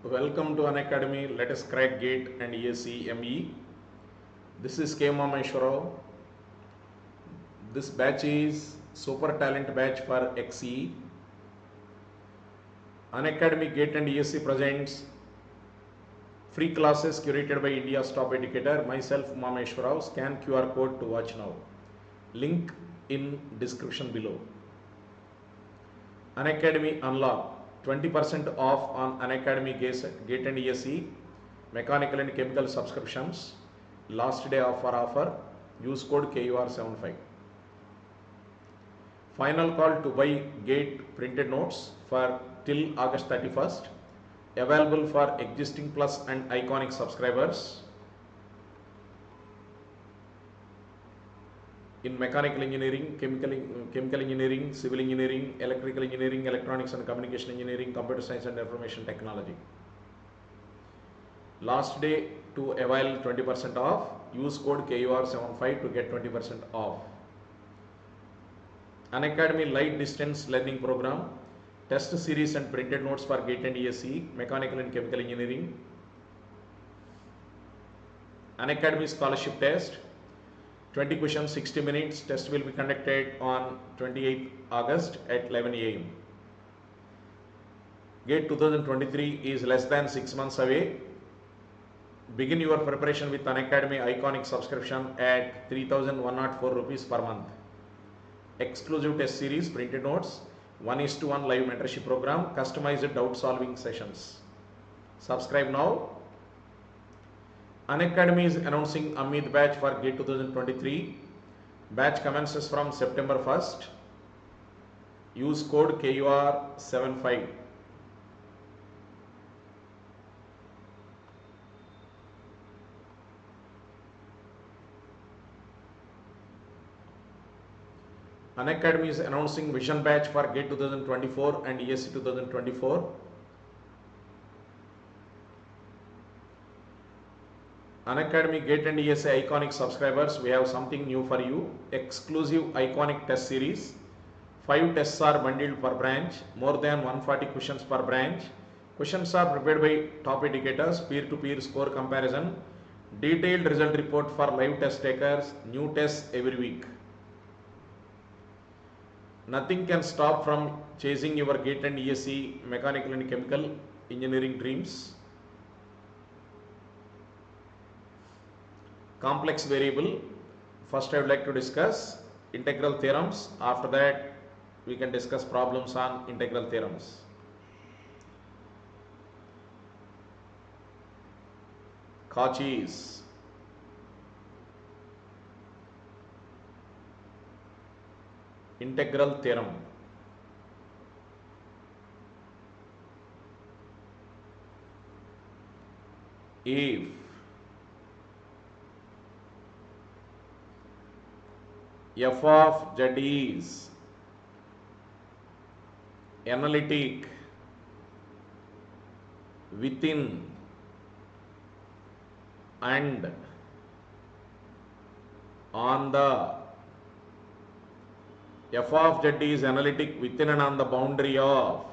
Welcome to Unacademy. Let us crack GATE and ESE ME. This is Umamaheshwar Rao. This batch is Super Talent Batch for XE. Unacademy GATE and ESE presents free classes curated by India's top educator. Myself, Umamaheshwar Rao. Scan QR code to watch now. Link in description below. Unacademy Unlock. 20% off on Unacademy GATE and ESE mechanical and chemical subscriptions. Last day of our offer. Use code KUR75. Final call to buy GATE printed notes for till August 31st. Available for existing plus and iconic subscribers. In mechanical engineering, chemical engineering, civil engineering, electrical engineering, electronics and communication engineering, computer science and information technology. Last day to avail 20% off. Use code KUR75 to get 20% off. Unacademy Light Distance Learning Program. Test series and printed notes for GATE and ESE, mechanical and chemical engineering. Unacademy Scholarship Test. 20 questions, 60 minutes. Test will be conducted on 28th August at 11 AM. GATE 2023 is less than 6 months away. Begin your preparation with Unacademy iconic subscription at 3,104 rupees per month. Exclusive test series, printed notes, 1:1 live mentorship program, customized doubt solving sessions. Subscribe now. Unacademy is announcing Ummeed batch for GATE 2023. Batch commences from September 1st. Use code KUR75. Unacademy is announcing Vision batch for GATE 2024 and ESE 2024. Unacademy GATE and ESE iconic subscribers, we have something new for you. Exclusive iconic test series. 5 tests are bundled per branch. More than 140 questions per branch. Questions are prepared by top educators. Peer-to-peer score comparison. Detailed result report for live test takers. New tests every week. Nothing can stop from chasing your GATE and ESE mechanical and chemical engineering dreams. Complex variable. First I would like to discuss integral theorems. After that we can discuss problems on integral theorems. Kochies. Integral theorem. If f of z is analytic within and on the f of z is analytic within and on the boundary of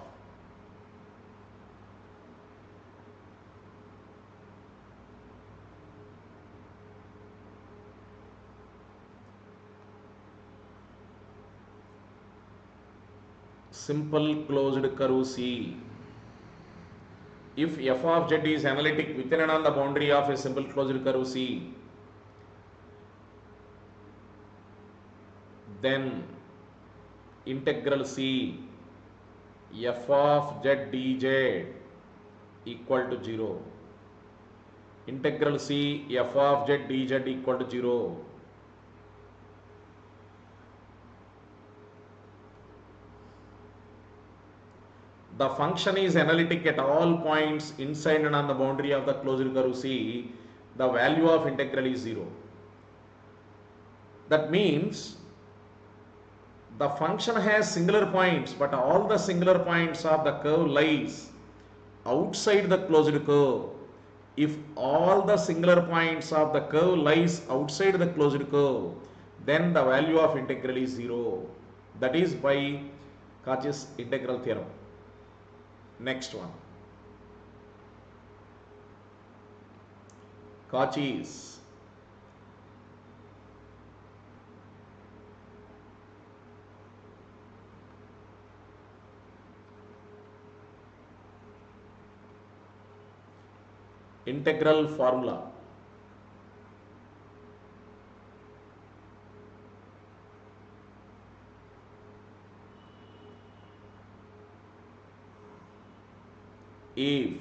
simple closed curve C. If f of z is analytic within and on the boundary of a simple closed curve C, then integral C f of z dz equal to 0. Integral C f of z dz equal to 0. The function is analytic at all points inside and on the boundary of the closed curve C. The value of integral is 0. That means the function has singular points, but all the singular points of the curve lies outside the closed curve. If all the singular points of the curve lies outside the closed curve, then the value of integral is 0. That is by Kochies integral theorem. Next one. Kochies. Integral formula. If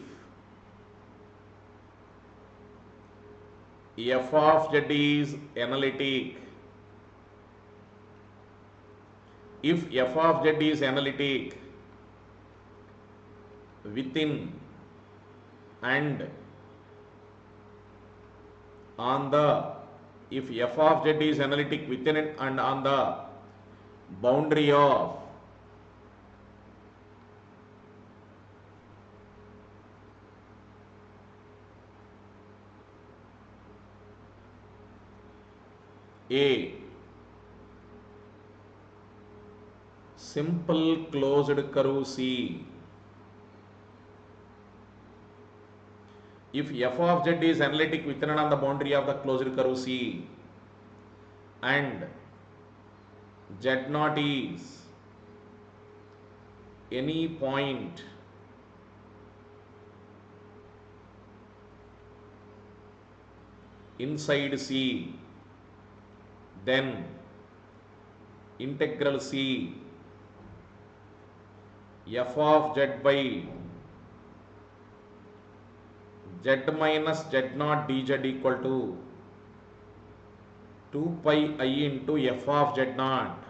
f of z is analytic, if f of z is analytic within and on the, if f of z is analytic within and on the boundary of A simple closed curve C, if f of z is analytic within and on the boundary of the closed curve C and z naught is any point inside C, then integral C f of z by z minus z naught dz equal to 2 pi I into f of z naught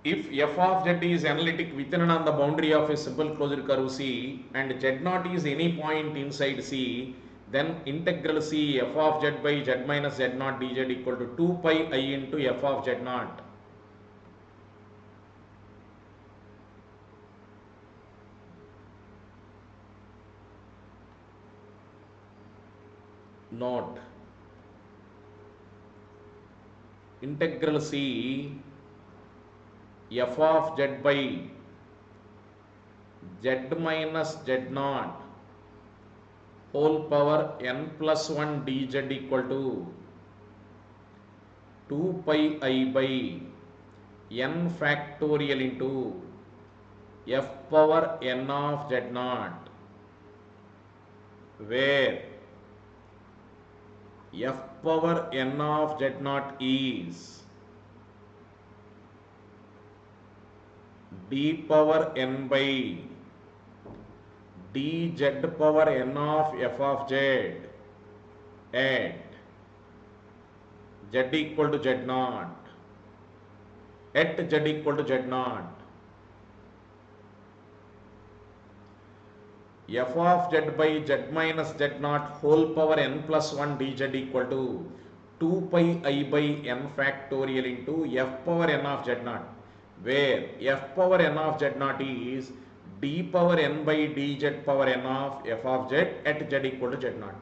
if f of z is analytic within and on the boundary of a simple closed curve C and z naught is any point inside C, then integral C f of z by z minus z naught dz equal to 2 pi I into f of z naught. Note, integral C f of z by z minus z naught whole power n plus 1 dz equal to 2 pi I by n factorial into f power n of z naught, where f power n of z naught is d power n by dz power n of f of z at z equal to z naught, at z equal to z naught. F of z by z minus z naught whole power n plus 1 dz equal to 2 pi I by n factorial into f power n of z naught, where f power n of z naught is d power n by dz power n of f of z at z equal to z naught.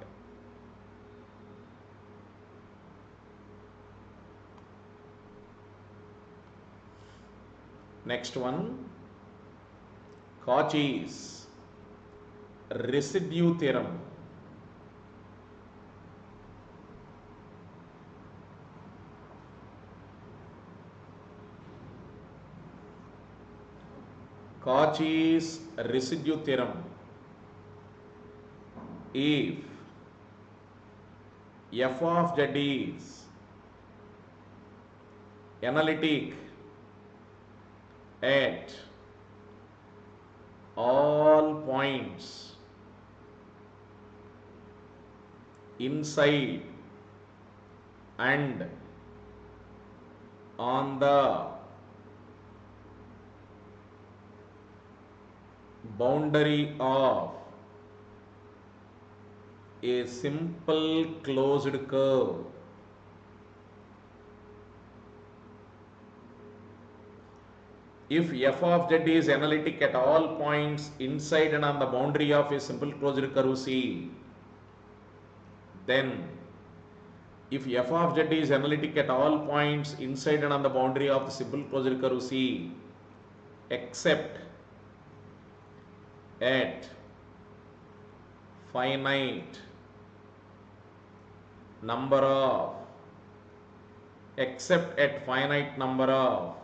Next one, Kochies residue theorem. Kochies residue theorem. If f of z is analytic at all points inside and on the boundary of a simple closed curve, if f of z is analytic at all points inside and on the boundary of a simple closed curve C, then if f of z is analytic at all points inside and on the boundary of the simple closed curve C, except at finite number of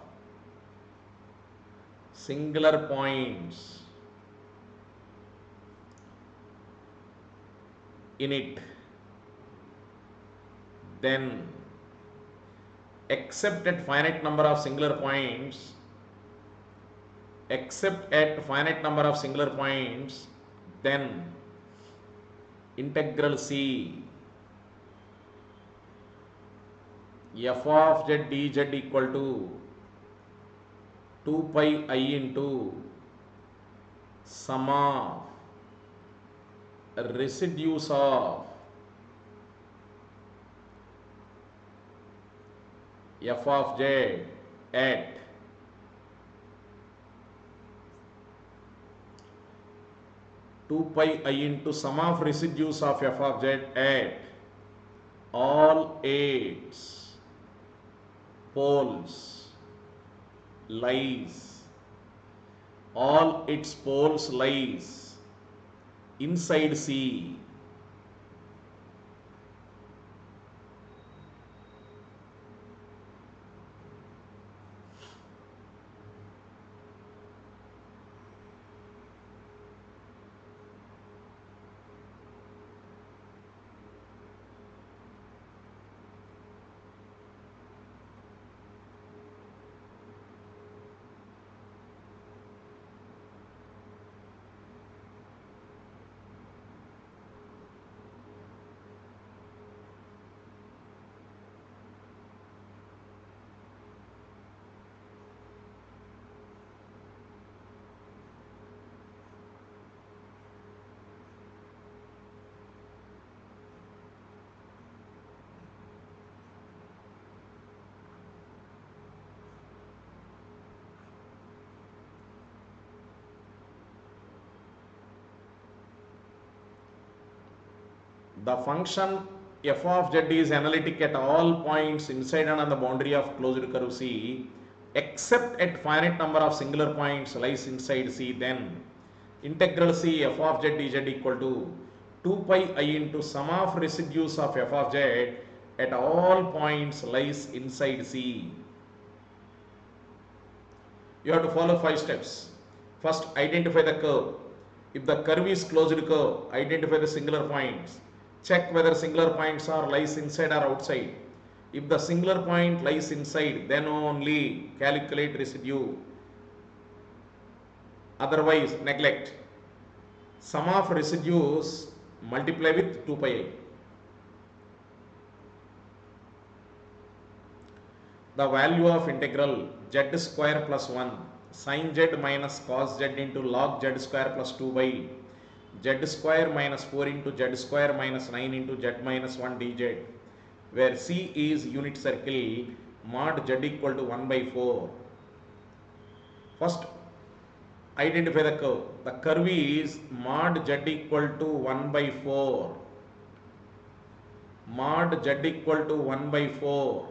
singular points in it, then except at finite number of singular points, then integral C f of z dz equal to 2 pi I into sum of residues of f of z at two pi I into sum of residues of f of z at all its poles lies inside C. The function f of z is analytic at all points inside and on the boundary of closed curve C, except at finite number of singular points lies inside C. Then integral C f of z dz equal to 2 pi I into sum of residues of f of z at all points lies inside C. You have to follow 5 steps. First, identify the curve. If the curve is closed curve, identify the singular points. Check whether singular points are lies inside or outside. If the singular point lies inside, then only calculate residue. Otherwise, neglect. Sum of residues multiply with 2 pi I. The value of integral z square plus 1 sin z minus cos z into log z square plus 2 by z square minus 4 into z square minus 9 into z minus 1 dz, where C is unit circle mod z equal to 1 by 4. First, identify the curve. The curve is mod z equal to 1 by 4. Mod z equal to 1 by 4.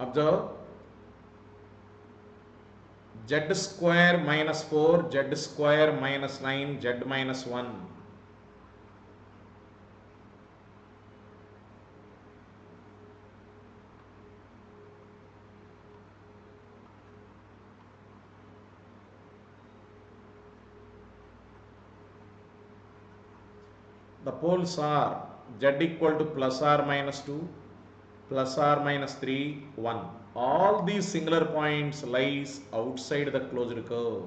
Observe, z square minus 4, z square minus 9, z minus 1. The poles are z equal to plus or minus 2, plus or minus 3, 1. All these singular points lies outside the closed curve.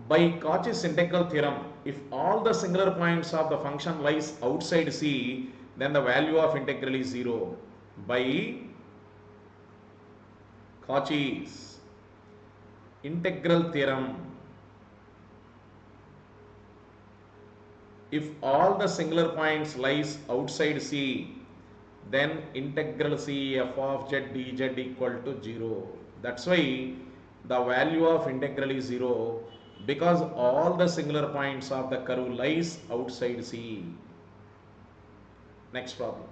By Kochies integral theorem, if all the singular points of the function lies outside C, then the value of integral is 0. By Kochies integral theorem, if all the singular points lies outside C, then integral C f of z dz equal to 0. That's why the value of integral is 0, because all the singular points of the curve lies outside C. Next problem.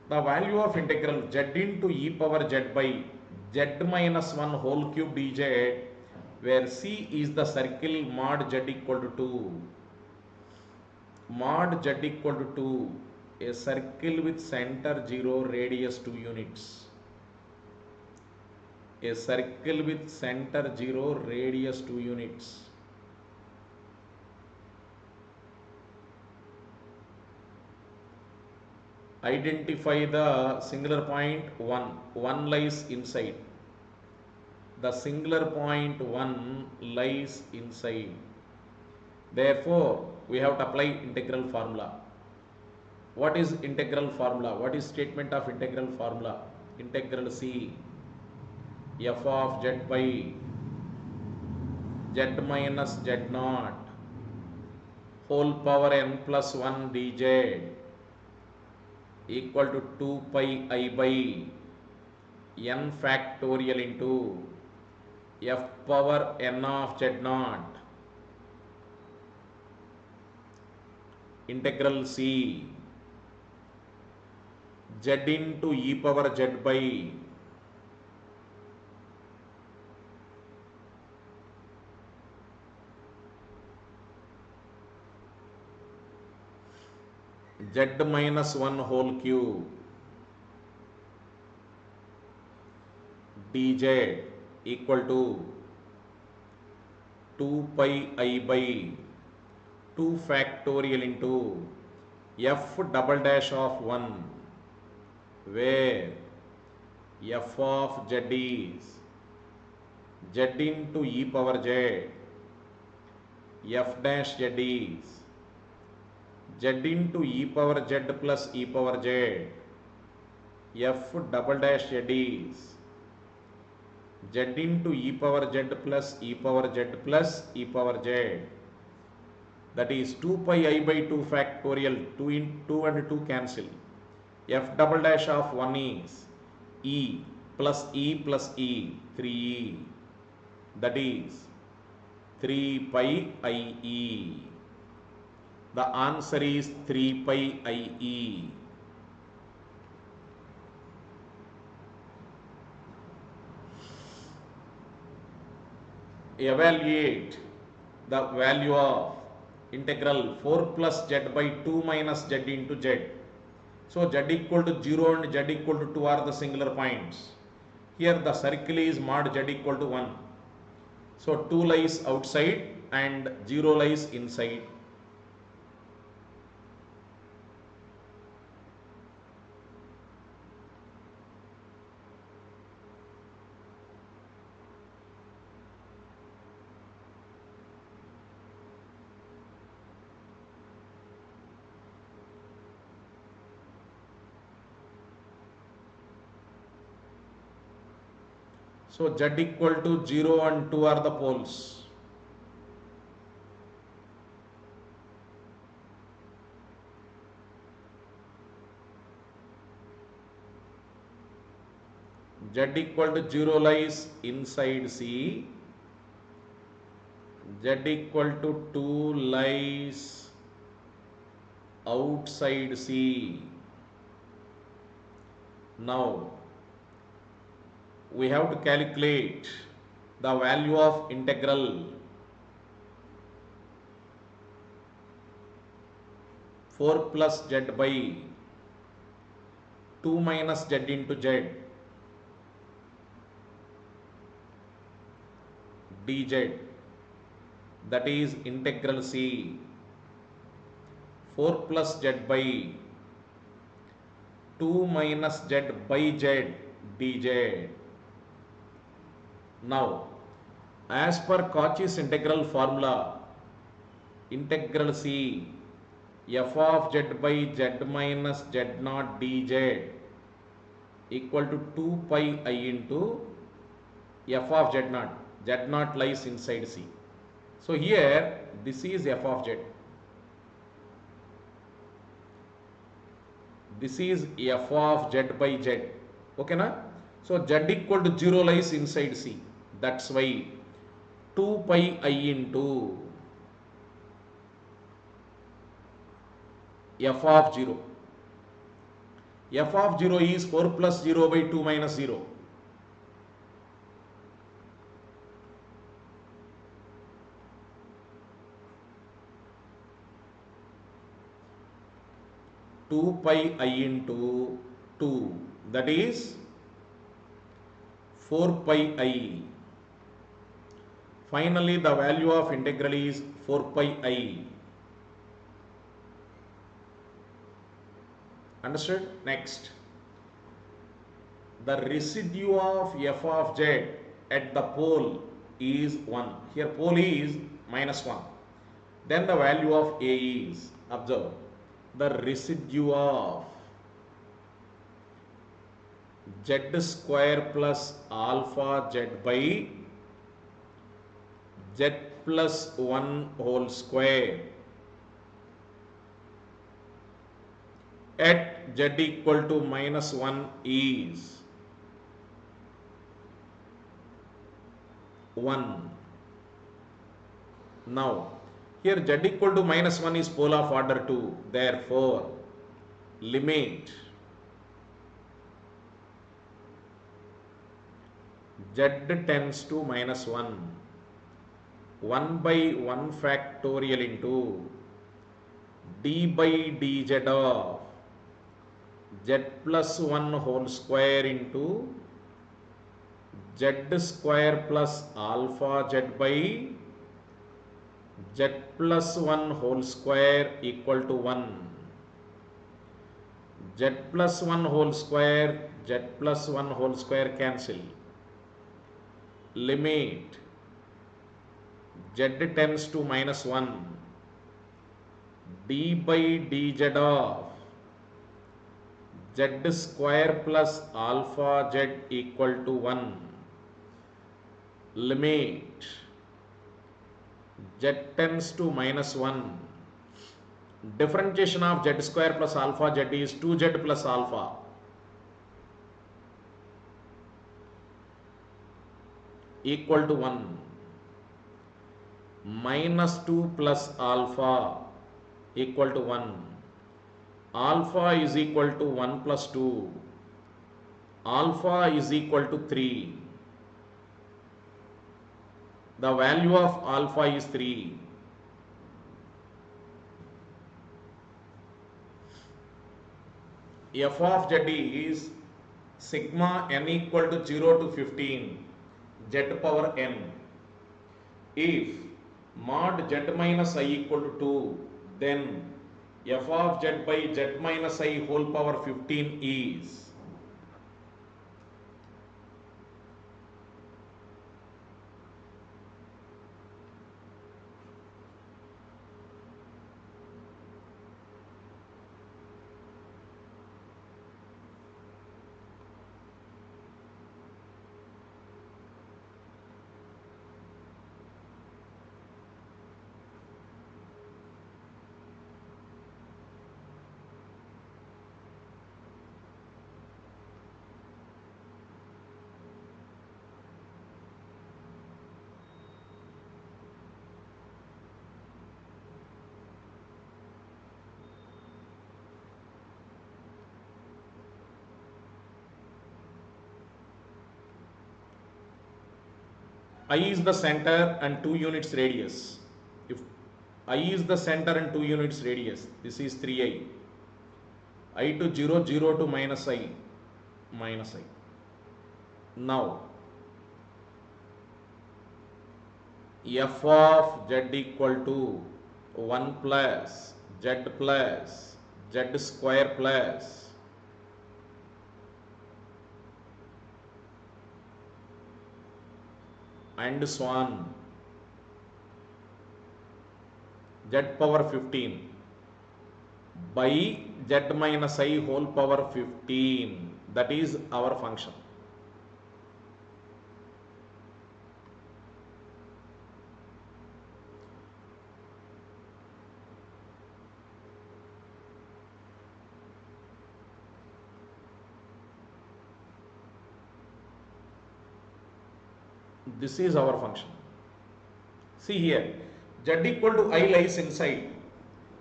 The value of integral z into e power z by z minus 1 whole cube dz, where C is the circle mod z equal to 2. Mod z equal to 2, a circle with center 0, radius 2 units. A circle with center 0, radius 2 units. Identify the singular point 1. 1 lies inside. The singular point 1 lies inside. Therefore, we have to apply integral formula. What is integral formula? What is statement of integral formula? Integral C f of z by z minus z naught whole power n plus 1 dz equal to 2 pi I by n factorial into f power n of z naught integral C z into e power z by z minus 1 whole cube dz equal to 2 pi I by 2 factorial into f double dash of 1, where f of z is z into e power z, f dash z is z into e power z plus e power z, f double dash z is z into e power z plus e power z plus e power z. That is 2 pi I by 2 factorial, 2 and 2 cancel. F double dash of 1 is E plus E plus E, 3E. That is 3 pi IE. The answer is 3 pi IE. Evaluate the value of integral 4 plus z by 2 minus z into z. So z equal to 0 and z equal to 2 are the singular points. Here the circle is mod z equal to 1. So 2 lies outside and 0 lies inside. So z equal to 0 and 2 are the poles. Z equal to 0 lies inside C. Z equal to 2 lies outside C. Now we have to calculate the value of integral 4 plus z by 2 minus z into z dz, that is integral c 4 plus z by 2 minus z by z dz. Now, as per Kochies integral formula, integral c f of z by z minus z naught dz equal to 2 pi I into f of z naught. Z naught lies inside c. So here this is f of z. This is f of z by z. Okay na? So z equal to 0 lies inside c. That's why 2 pi I into f of 0. F of 0 is 4 plus 0 by 2 minus 0. Two pi I into 2, that is 4 pi I. Finally, the value of integral is 4 pi I. Understood? Next, the residue of f of z at the pole is 1. Here pole is minus 1. Then the value of a is, observe, the residue of z square plus alpha z by z plus 1 whole square at z equal to minus 1 is 1. Now, here z equal to minus 1 is pole of order 2. Therefore, limit z tends to minus 1. 1 by 1 factorial into d by dz of z plus 1 whole square into z square plus alpha z by z plus 1 whole square equal to 1. Z plus 1 whole square, z plus 1 whole square cancel. Limit z tends to minus 1. D by dz of z square plus alpha z equal to 1. Limit z tends to minus 1. Differentiation of z square plus alpha z is 2z plus alpha. Equal to 1. Minus 2 plus alpha equal to 1. Alpha is equal to 1 plus 2. Alpha is equal to 3. The value of alpha is 3. F of z is sigma n equal to 0 to 15 z power n. If mod z minus I equal to 2, then f of z by z minus I whole power 15 is I is the center and 2 units radius. If I is the center and 2 units radius, this is 3I. I to 0, 0 to minus I, minus I. Now, f of z equal to 1 plus z square plus and so on z power 15 by z minus I whole power 15. That is our function. This is our function. See here, z equal to I lies inside.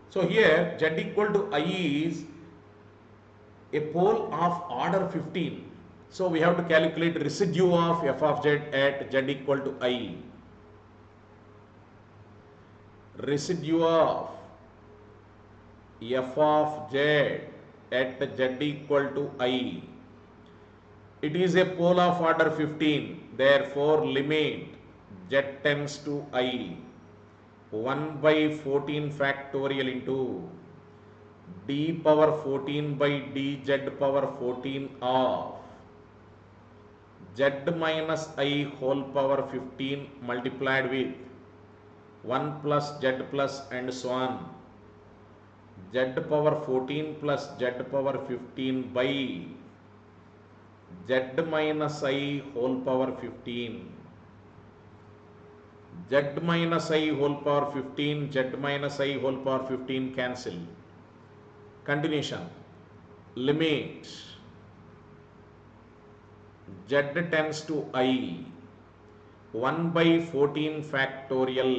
So here z equal to I is a pole of order 15. So we have to calculate residue of f of z at z equal to I. Residue of f of z at z equal to I. It is a pole of order 15. Therefore, limit z tends to I 1 by 14 factorial into d power 14 by dz power 14 of z minus I whole power 15 multiplied with 1 plus z plus and so on z power 14 plus z power 15 by z minus I whole power 15. Z minus I whole power 15, z minus I whole power 15 cancel. Continuation. Limit z tends to I 1 by 14 factorial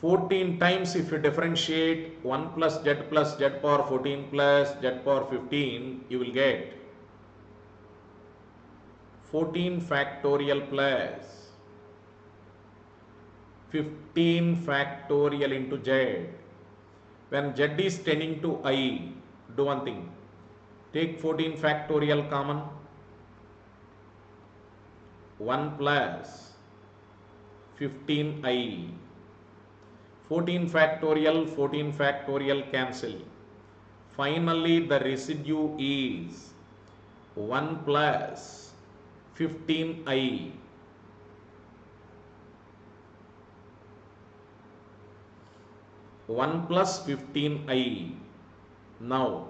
14 times. If you differentiate 1 plus z power 14 plus z power 15, you will get 14 factorial plus 15 factorial into z. When z is tending to I, do one thing. Take 14 factorial common. 1 plus 15i. 14 factorial cancel. Finally, the residue is 1 plus 15i. One plus 15i. Now,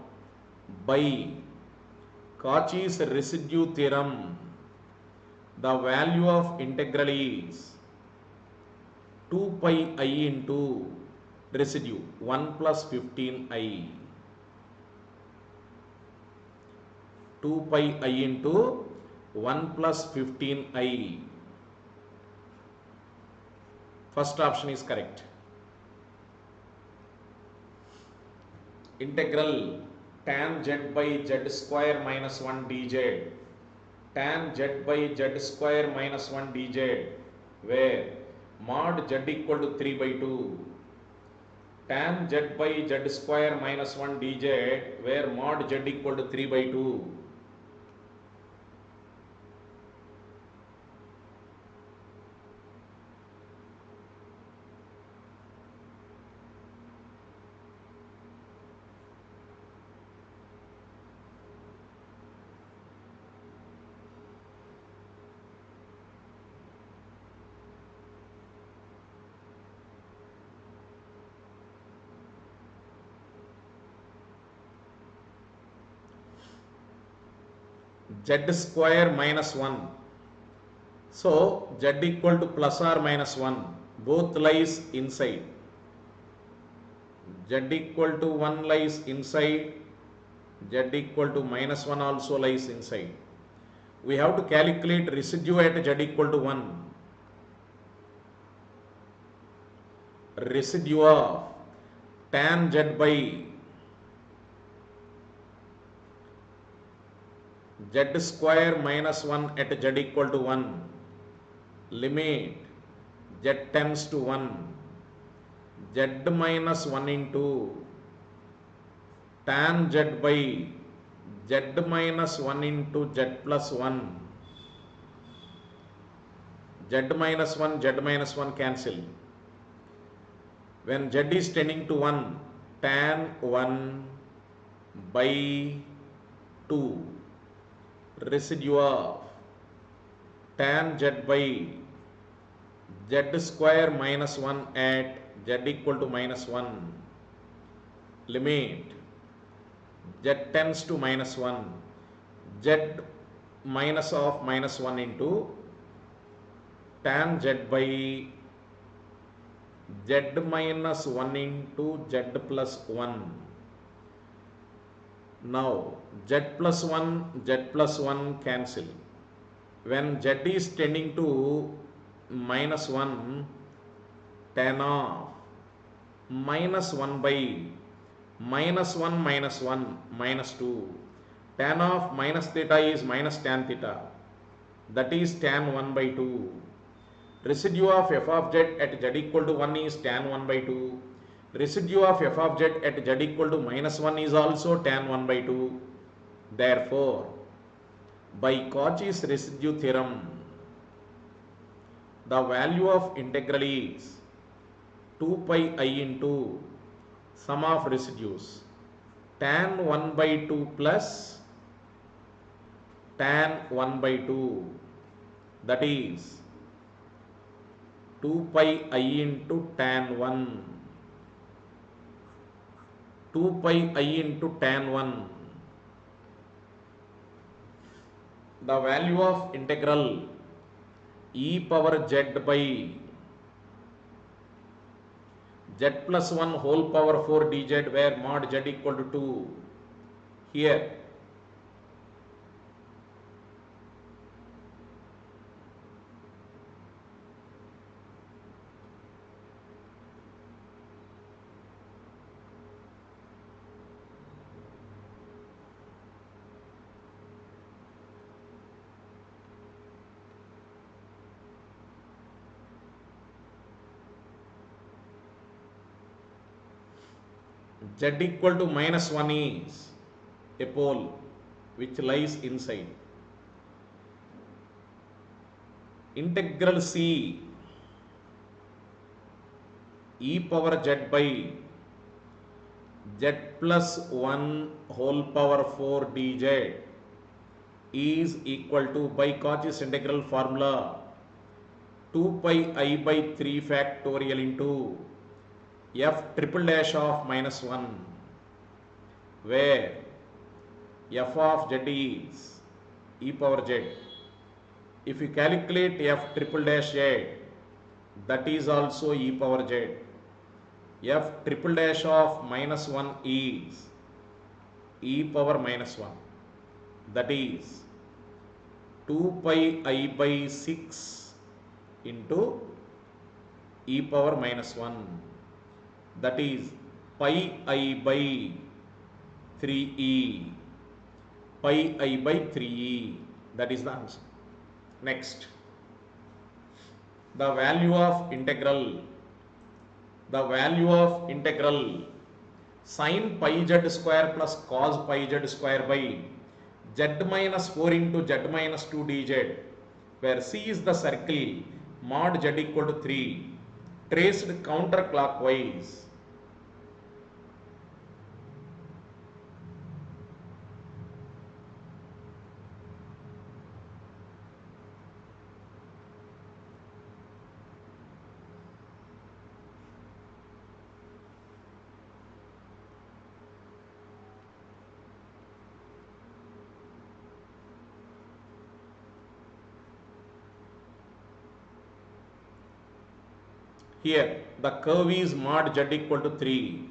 by Kochies residue theorem, the value of integral is 2 pi I into residue 1 plus 15i. 2 pi I into 1 plus 15i. First option is correct. Integral tan z by z square minus 1 dz, tan z by z square minus 1 dz, where mod z equal to 3 by 2, tan z by z square minus 1 dz, where mod z equal to 3 by 2. Z square minus 1. So, z equal to plus or minus 1. Both lies inside. Z equal to 1 lies inside. Z equal to minus 1 also lies inside. We have to calculate residue at z equal to 1. Residue of tan z by z square minus 1 at z equal to 1, limit z tends to 1, z minus 1 into tan z by z minus 1 into z plus 1 z minus 1, z minus 1 cancel. When z is tending to 1, tan 1 by 2 residue of tan z by z square minus 1 at z equal to minus 1 limit z tends to minus 1 z minus of minus 1 into tan z by z minus 1 into z plus 1. Now z plus 1 cancel. When z is tending to minus 1, tan of minus 1 by minus 1 minus 1 minus 2. Tan of minus theta is minus tan theta, that is tan 1 by 2. Residue of f of z at z equal to 1 is tan 1 by 2. Residue of f of z at z equal to minus 1 is also tan 1 by 2. Therefore, by Kochies residue theorem, the value of integral is 2 pi I into sum of residues tan 1 by 2 plus tan 1 by 2, that is 2 pi I into tan 1, 2 pi I into tan 1. The value of integral e power z by z plus 1 whole power 4 dz, where mod z equal to 2. Here z equal to minus 1 is a pole which lies inside. Integral c e power z by z plus 1 whole power 4 dz is equal to, by Kochies integral formula, 2 pi I by 3 factorial into f triple dash of minus 1, where f of z is e power z. If you calculate f triple dash z, that is also e power z. F triple dash of minus 1 is e power minus 1, that is 2 pi I by 6 into e power minus 1, that is pi I by 3e, pi I by 3e, that is the answer. Next, the value of integral sin pi z square plus cos pi z square by z minus 4 into z minus 2 dz, where c is the circle, mod z equal to 3, traced counterclockwise. Here the curve is mod z equal to 3.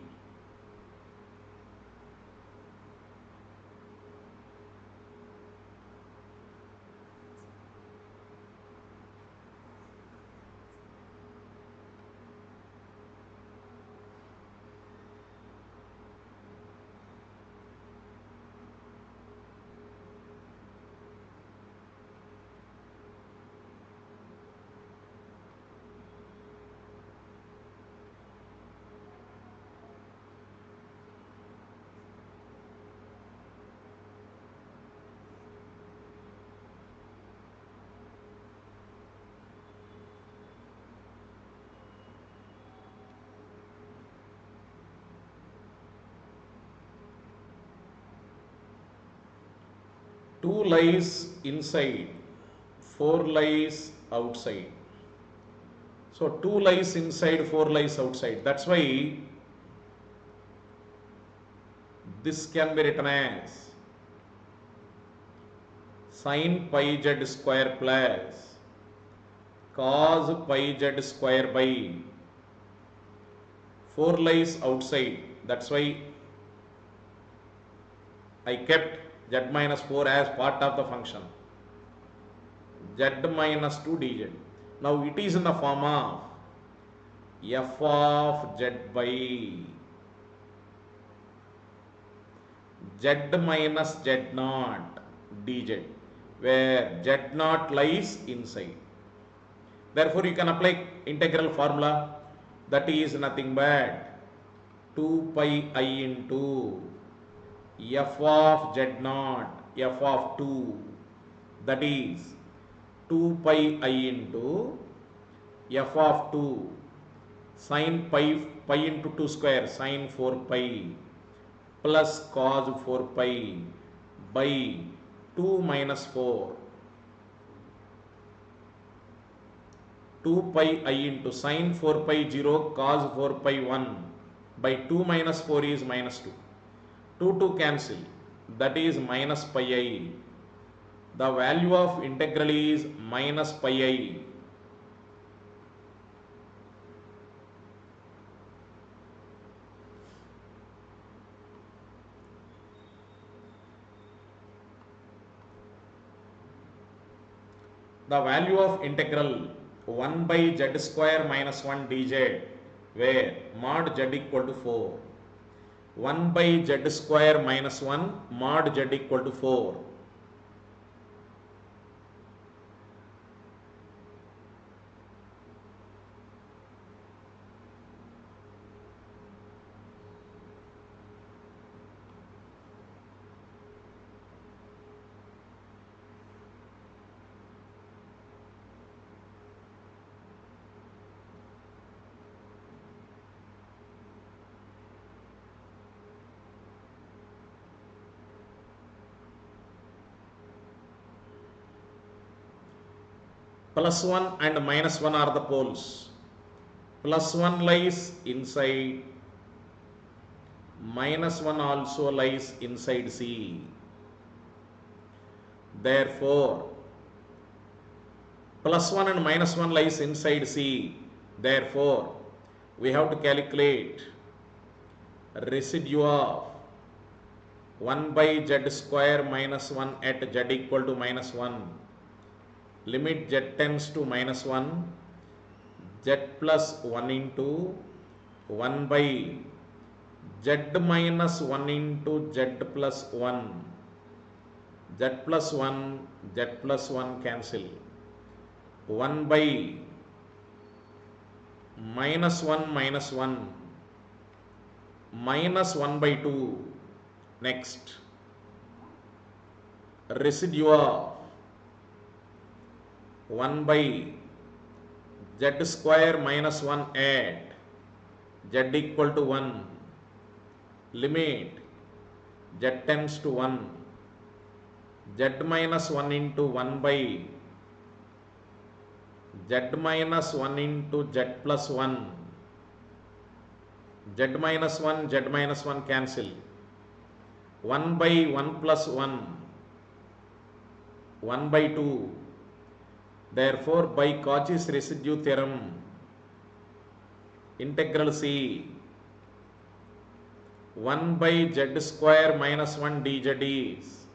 2 lies inside, 4 lies outside. So 2 lies inside, 4 lies outside. That's why this can be written as sin pi z square plus cos pi z square by 4 lies outside. That's why I kept z minus 4 as part of the function. Z minus 2 dz. Now it is in the form of f of z by z minus z naught dz, where z naught lies inside. Therefore you can apply integral formula, that is nothing but 2 pi I into f of z naught f of 2, that is 2 pi I into f of 2 sin pi into 2 square sin 4 pi plus cos 4 pi by 2 minus 4, 2 pi I into sin 4 pi 0 cos 4 pi 1 by 2 minus 4 is minus 2. 2 cancel, that is minus pi I. The value of integral is minus pi I. The value of integral 1 by z square minus 1 dz, where mod z equal to 4. 1 by z square minus 1 mod z equal to 4. Plus 1 and minus 1 are the poles. Plus 1 lies inside, minus 1 also lies inside C. Therefore, plus 1 and minus 1 lies inside C. Therefore, we have to calculate residue of 1 by z square minus 1 at z equal to minus 1. Limit z tends to minus 1, z plus 1 into 1 by z minus 1 into z plus 1, z plus 1, z plus 1 cancel, 1 by minus 1 minus 1, minus 1 by 2, next residue of 1 by z square minus 1 at z equal to 1, limit z tends to 1, z minus 1 into 1 by z minus 1 into z plus 1, z minus 1, z minus 1 cancel, 1 by 1 plus 1, 1 by 2. Therefore, by Kochies residue theorem, integral C 1 by z square minus 1 dz is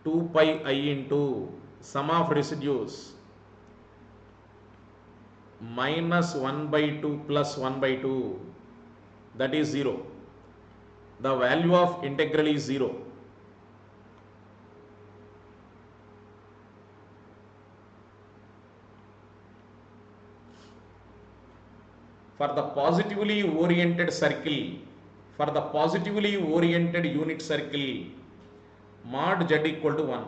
2 pi I into sum of residues minus 1 by 2 plus 1 by 2, that is 0. The value of integral is 0. For the positively oriented circle, for the positively oriented unit circle, mod z equal to 1,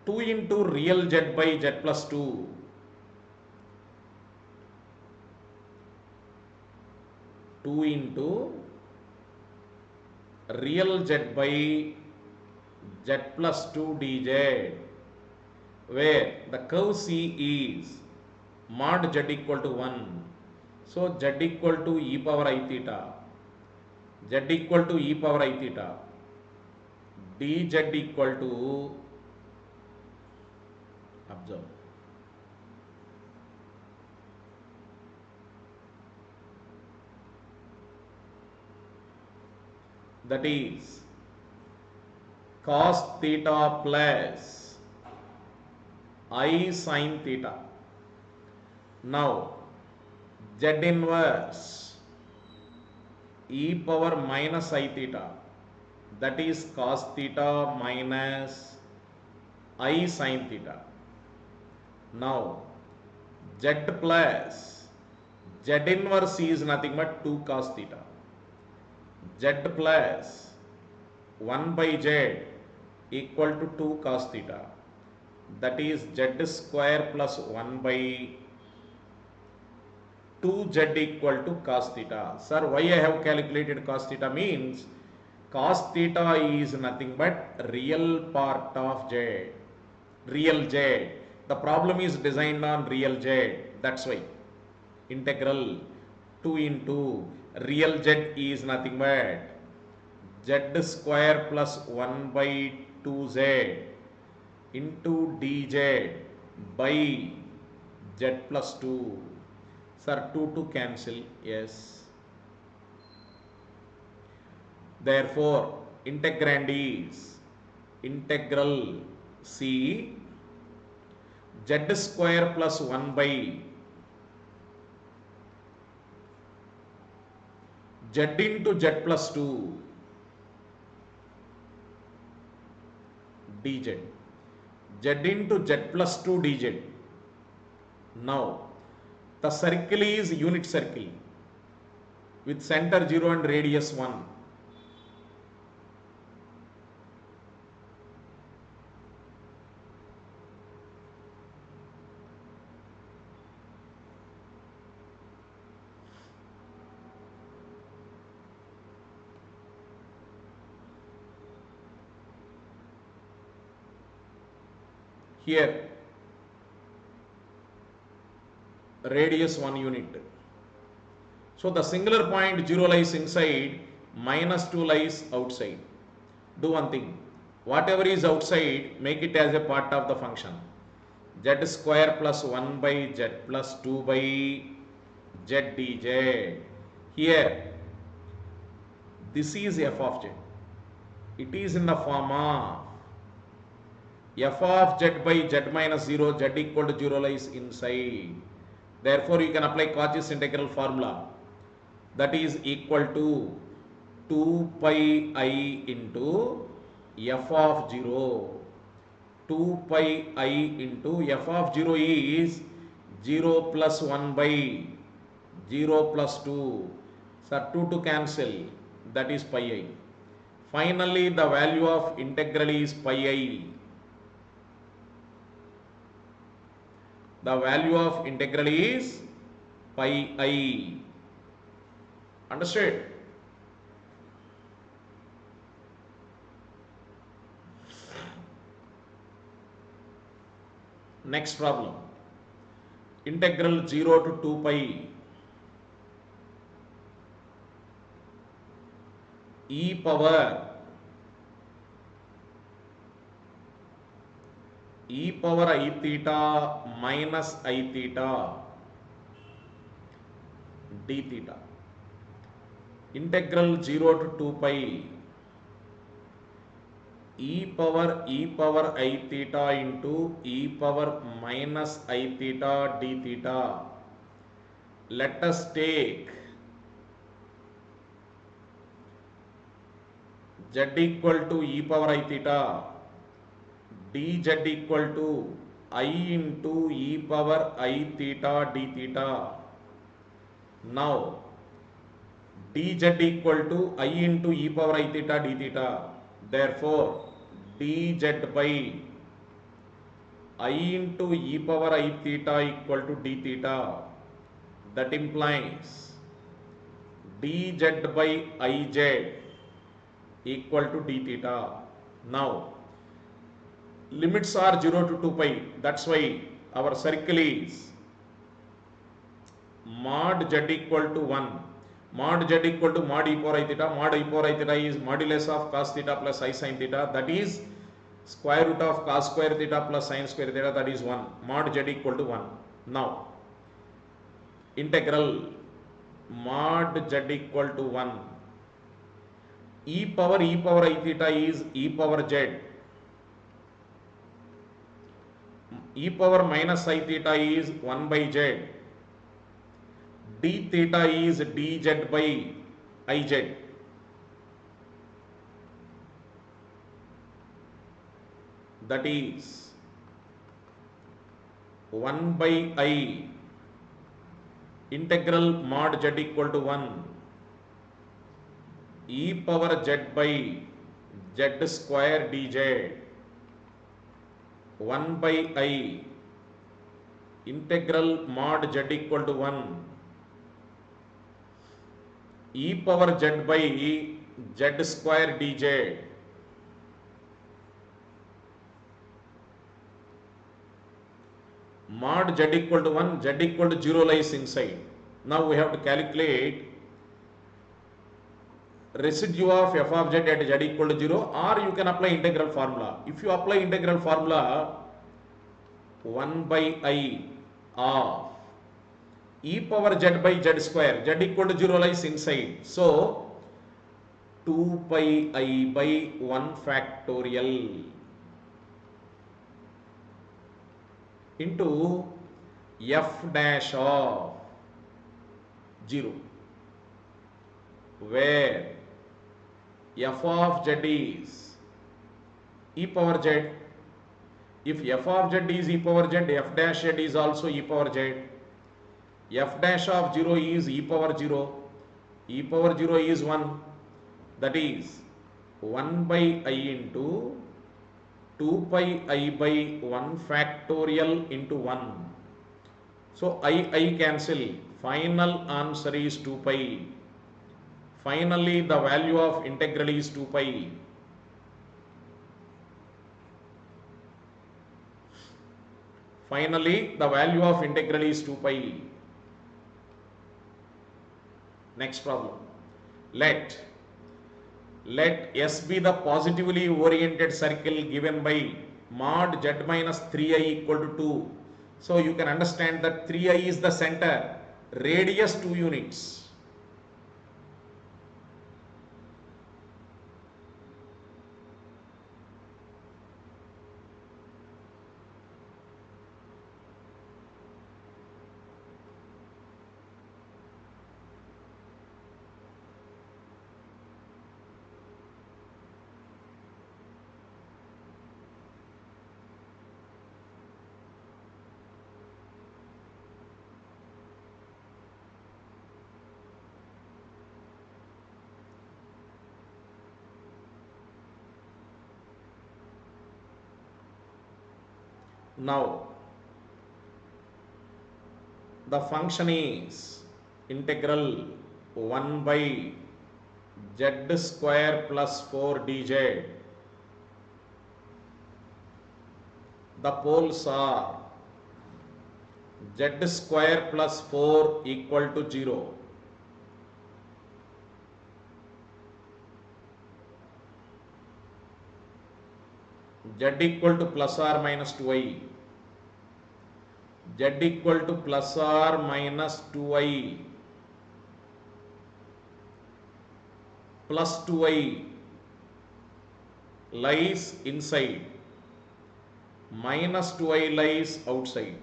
2 into real z by z plus 2, 2 into real z by z plus 2 dz, where the curve C is mod z equal to 1. So z equal to e power I theta, z equal to e power I theta, dz equal to, observe, that is cos theta plus I sin theta. Now z inverse e power minus I theta, that is cos theta minus I sin theta. Now z plus z inverse is nothing but 2 cos theta, z plus 1 by z equal to 2 cos theta, that is z square plus 1 by 2z equal to cos theta. Sir, why I have calculated cos theta means cos theta is nothing but real part of z, real z. The problem is designed on real z, that's why integral 2 into real z is nothing but z square plus 1 by 2z into dz by z plus 2. Sir, 2 to cancel, yes. Therefore integrand is integral C z square plus 1 by z into z plus 2 dz, z into z plus 2 dz. Now the circle is unit circle with center 0 and radius 1. Here radius 1 unit. So the singular point 0 lies inside, minus 2 lies outside. Do one thing, whatever is outside, make it as a part of the function. Z square plus 1 by z plus 2 by z dz. Here this is f of z. It is in the form of f of z by z minus 0, z equal to 0 lies inside. Therefore you can apply Kochies integral formula, that is equal to 2 pi I into f of 0. 2 pi I into f of 0 is 0 plus 1 by 0 plus 2. So 2 to cancel, that is pi I. Finally the value of integral is pi I. The value of integral is pi I. Understood? Next problem. Integral 0 to 2 pi e power I theta minus I theta d theta. Integral 0 to 2 pi e power I theta into e power minus I theta d theta. Let us take z equal to e power I theta, dz equal to I into e power I theta d theta. Now dz equal to I into e power I theta d theta. Therefore dz by I into e power I theta equal to d theta. That implies dz by ij equal to d theta. Now limits are 0 to 2 pi. That's why our circle is mod z equal to 1. Mod z equal to mod e power I theta. Mod e power I theta is modulus of cos theta plus I sin theta. That is square root of cos square theta plus sin square theta. That is 1. Mod z equal to 1. Now, integral mod z equal to 1. E power I theta is e power z. E power minus I theta is 1 by z. D theta is dz by iz. That is 1 by I integral mod z equal to 1 e power z by z square dz 1 by I integral mod z equal to 1 e power z by z square dz mod z equal to 1, z equal to 0 lies inside. Now we have to calculate residue of f of z at z equal to 0, or you can apply integral formula. If you apply integral formula, 1 by I of e power z by z square, z equal to 0 lies inside. So 2 pi I by 1 factorial into f dash of 0, where f of z is e power z. If f of z is e power z, f dash z is also e power z. F dash of 0 is e power 0. E power 0 is 1. That is 1 by I into 2 pi I by 1 factorial into 1. So I cancel. Final answer is 2 pi. Finally, the value of integral is 2 pi. Finally, the value of integral is 2 pi. Next problem. Let S be the positively oriented circle given by mod z minus 3i equal to 2. So you can understand that 3i is the center, radius 2 units. Now, the function is integral 1 by z square plus 4 dz. The poles are z square plus 4 equal to 0. Z equal to plus or minus 2i. Z equal to plus or minus 2i plus 2i lies inside, minus 2i lies outside.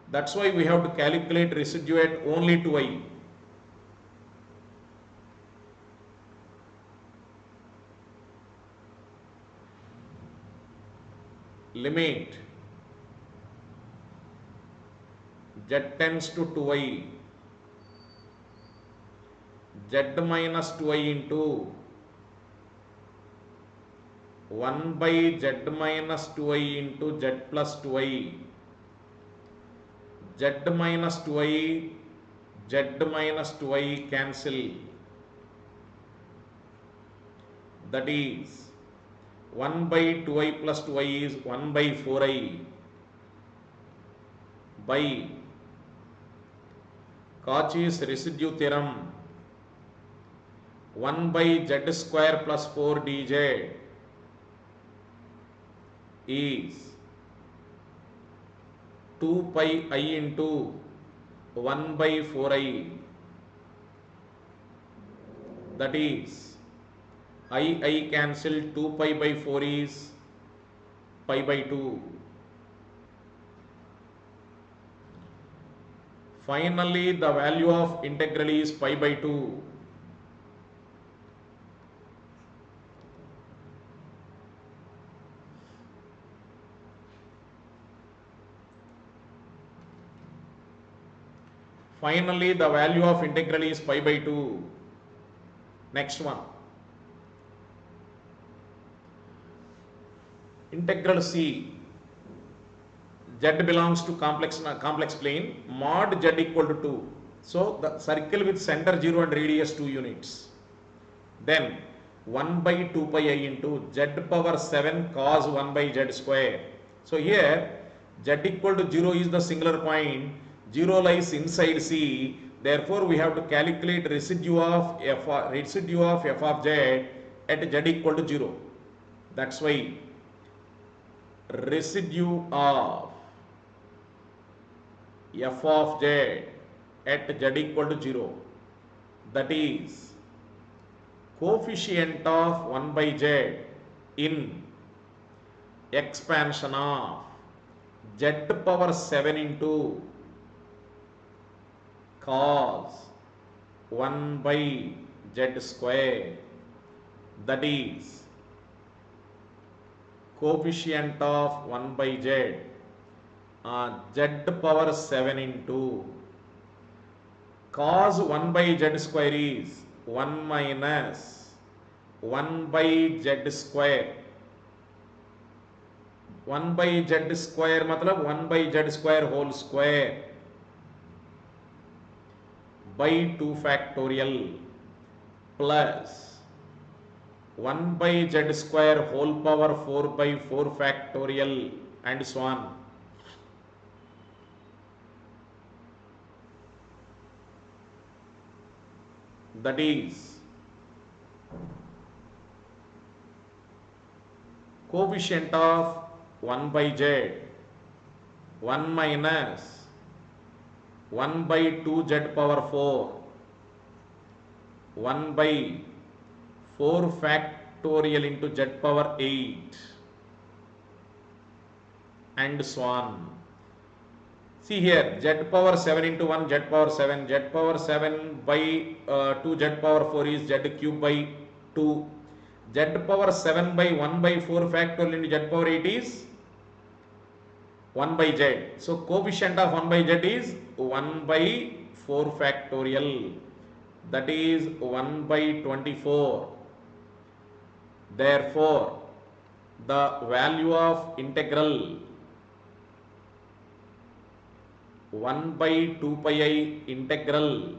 That's why we have to calculate residue at only 2i. Limit z tends to 2i, z minus 2i into 1 by z minus 2i into z plus 2i, z minus 2i, z minus 2i cancel. that is 1 by 2i plus 2i is 1 by 4i by Kochies residue theorem 1 by z square plus 4 dz is 2 pi I into 1 by 4i, that is I cancel, 2 pi by 4 is pi by 2. Finally, the value of integral is pi by 2. Finally, the value of integral is pi by 2. Next one. Integral C. Z belongs to complex plane. Mod Z equal to 2. So, the circle with center 0 and radius 2 units. Then 1 by 2 pi I into Z power 7 cos 1 by Z square. So, here Z equal to 0 is the singular point. 0 lies inside C, therefore we have to calculate residue of f of z at z equal to 0. That's why residue of f of z at z equal to 0, that is coefficient of 1 by z in expansion of z power 7 into cos 1 by z square, that is coefficient of 1 by z, z power 7 into cos 1 by z square is 1 minus 1 by z square. 1 by z square matlab 1 by z square whole square by 2 factorial plus 1 by z square whole power 4 by 4 factorial and so on. That is coefficient of 1 by z 1 minus 1 by 2z power 4 1 by 4 factorial into z power 8 and so on. See here, z power 7 into 1, z power 7, z power 7 by 2 z power 4 is z cube by 2, z power 7 by 1 by 4 factorial into z power 8 is 1 by z. So, coefficient of 1 by z is 1 by 4 factorial, that is 1 by 24. Therefore, the value of integral 1 by 2 pi I integral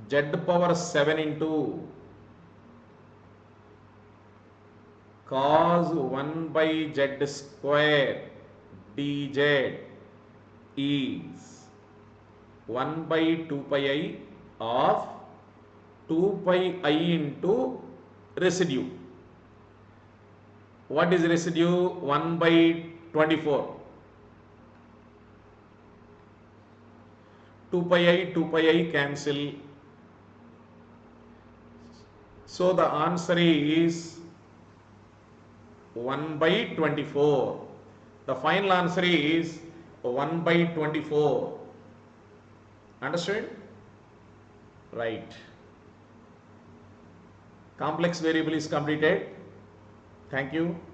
z power 7 into cos 1 by z square dz is 1 by 2 pi I of 2 pi I into residue. What is residue? 1 by 24. 2 pi I cancel. So the answer is 1 by 24. The final answer is 1 by 24. Understood? Right. Complex variable is completed. Thank you.